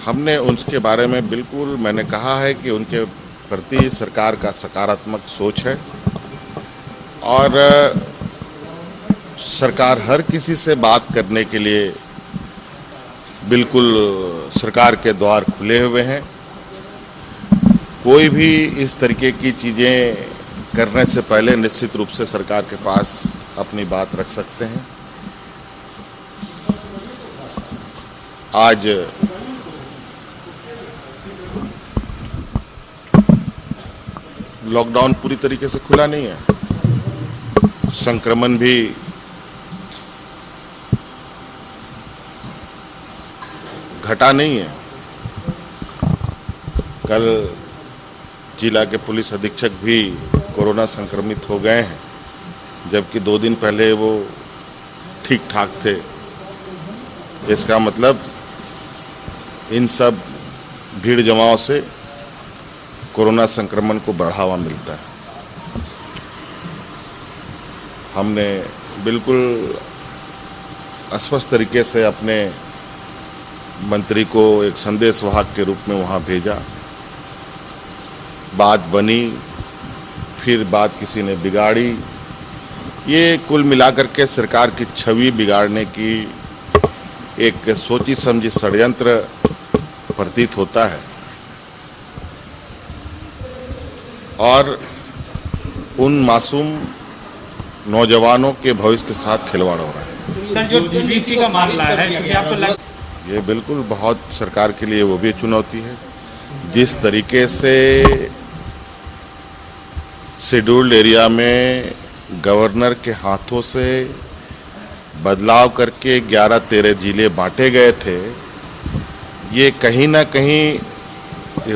हमने उनके बारे में बिल्कुल मैंने कहा है कि उनके प्रति सरकार का सकारात्मक सोच है और सरकार हर किसी से बात करने के लिए बिल्कुल सरकार के द्वार खुले हुए हैं। कोई भी इस तरीके की चीज़ें करने से पहले निश्चित रूप से सरकार के पास अपनी बात रख सकते हैं। आज लॉकडाउन पूरी तरीके से खुला नहीं है, संक्रमण भी घटा नहीं है। कल जिला के पुलिस अधीक्षक भी कोरोना संक्रमित हो गए हैं, जबकि 2 दिन पहले वो ठीक ठाक थे। इसका मतलब इन सब भीड़ जमाव से कोरोना संक्रमण को बढ़ावा मिलता है। हमने बिल्कुल स्पष्ट तरीके से अपने मंत्री को एक संदेश वाहक के रूप में वहाँ भेजा। बात बनी, फिर बात किसी ने बिगाड़ी। ये कुल मिलाकर के सरकार की छवि बिगाड़ने की एक सोची समझी षड्यंत्र प्रतीत होता है और उन मासूम नौजवानों के भविष्य के साथ खिलवाड़ हो रहा है। सर, जो डीवीसी का मामला है, क्योंकि आपको ये बिल्कुल बहुत सरकार के लिए वो भी चुनौती है। जिस तरीके से शेड्यूल्ड एरिया में गवर्नर के हाथों से बदलाव करके 11-13 जिले बांटे गए थे, ये कहीं ना कहीं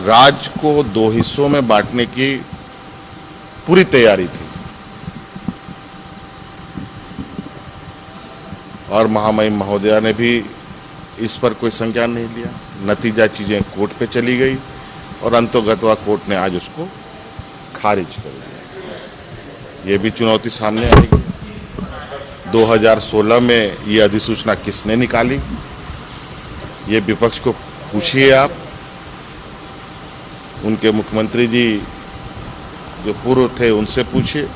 राज्य को 2 हिस्सों में बांटने की पूरी तैयारी थी और महामहिम महोदया ने भी इस पर कोई संज्ञान नहीं लिया। नतीजा चीज़ें कोर्ट पे चली गई और अंतोगत्वा कोर्ट ने आज उसको खारिज कर दिया। ये भी चुनौती सामने आएगी। 2016 में ये अधिसूचना किसने निकाली, ये विपक्ष को पूछिए आप। उनके मुख्यमंत्री जी जो पूर्व थे उनसे पूछिए।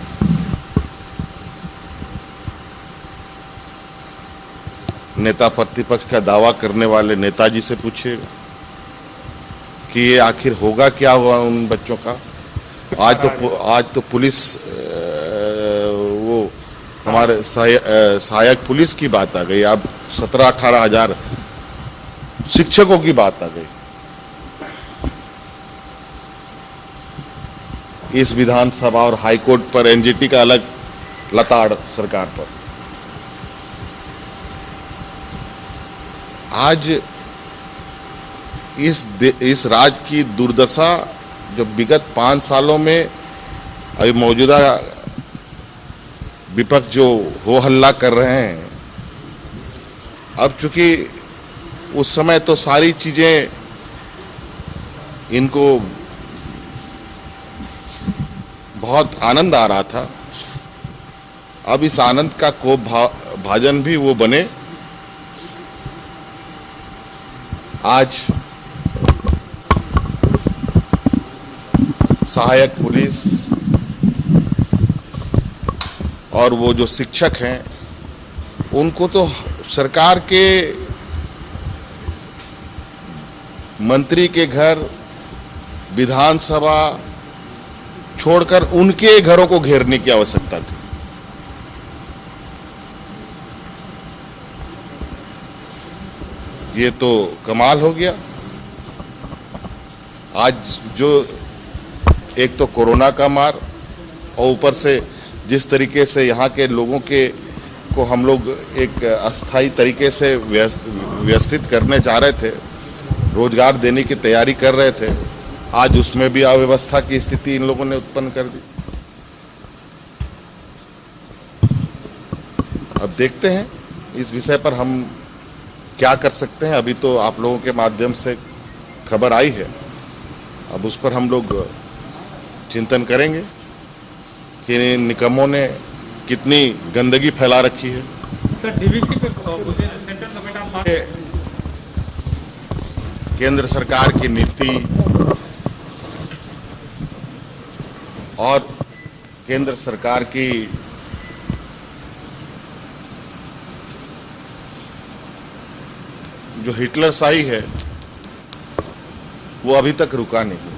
नेता प्रतिपक्ष का दावा करने वाले नेताजी से पूछिएगा कि ये आखिर होगा क्या हुआ उन बच्चों का। आज तो पुलिस वो हमारे सहायक पुलिस की बात आ गई। अब 17-18 हजार शिक्षकों की बात आ गई। इस विधानसभा और हाईकोर्ट पर एनजीटी का अलग लताड़ सरकार पर। आज इस राज्य की दुर्दशा जो विगत 5 सालों में अभी मौजूदा विपक्ष जो हो हल्ला कर रहे हैं, अब चूंकि उस समय तो सारी चीजें इनको बहुत आनंद आ रहा था, अब इस आनंद का कोप भाजन भी वो बने। आज सहायक पुलिस और वो जो शिक्षक हैं उनको तो सरकार के मंत्री के घर, विधानसभा छोड़कर उनके घरों को घेरने की आवश्यकता थी। ये तो कमाल हो गया। आज जो एक तो कोरोना का मार और ऊपर से जिस तरीके से यहाँ के लोगों को हम लोग एक अस्थायी तरीके से व्यवस्थित करने चाह रहे थे, रोजगार देने की तैयारी कर रहे थे, आज उसमें भी अव्यवस्था की स्थिति इन लोगों ने उत्पन्न कर दी। अब देखते हैं इस विषय पर हम क्या कर सकते हैं। अभी तो आप लोगों के माध्यम से खबर आई है, अब उस पर हम लोग चिंतन करेंगे कि इन निकम्मों ने कितनी गंदगी फैला रखी है। सर, डीवीसी पे सेंट्रल कमेटी केंद्र सरकार की नीति और केंद्र सरकार की जो हिटलरशाही है वो अभी तक रुका नहीं।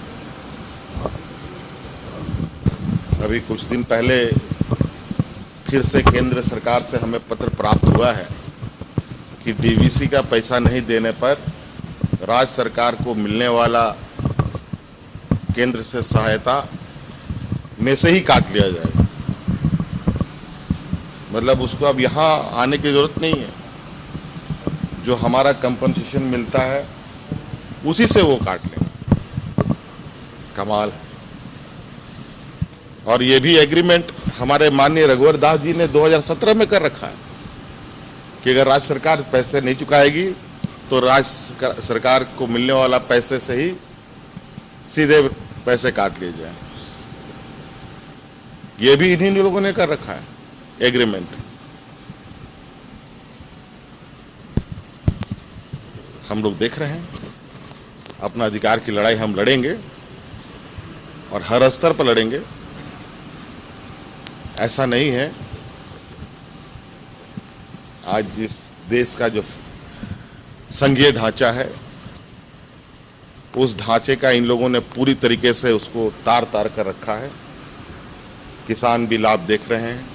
अभी कुछ दिन पहले फिर से केंद्र सरकार से हमें पत्र प्राप्त हुआ है कि डीवीसी का पैसा नहीं देने पर राज्य सरकार को मिलने वाला केंद्र से सहायता में से ही काट लिया जाएगा। मतलब उसको अब यहाँ आने की जरूरत नहीं है, जो हमारा कंपनसेशन मिलता है उसी से वो काट लेंगे। कमाल है। और ये भी एग्रीमेंट हमारे माननीय रघुवर दास जी ने 2017 में कर रखा है कि अगर राज्य सरकार पैसे नहीं चुकाएगी तो राज्य सरकार को मिलने वाला पैसे से ही सीधे पैसे काट लिए जाए। ये भी इन्हीं लोगों ने कर रखा है एग्रीमेंट। हम लोग देख रहे हैं, अपना अधिकार की लड़ाई हम लड़ेंगे और हर स्तर पर लड़ेंगे। ऐसा नहीं है, आज जिस देश का जो संघीय ढांचा है उस ढांचे का इन लोगों ने पूरी तरीके से उसको तार तार कर रखा है। किसान भी लाभ देख रहे हैं,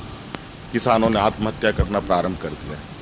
किसानों ने आत्महत्या करना प्रारंभ कर दिया है।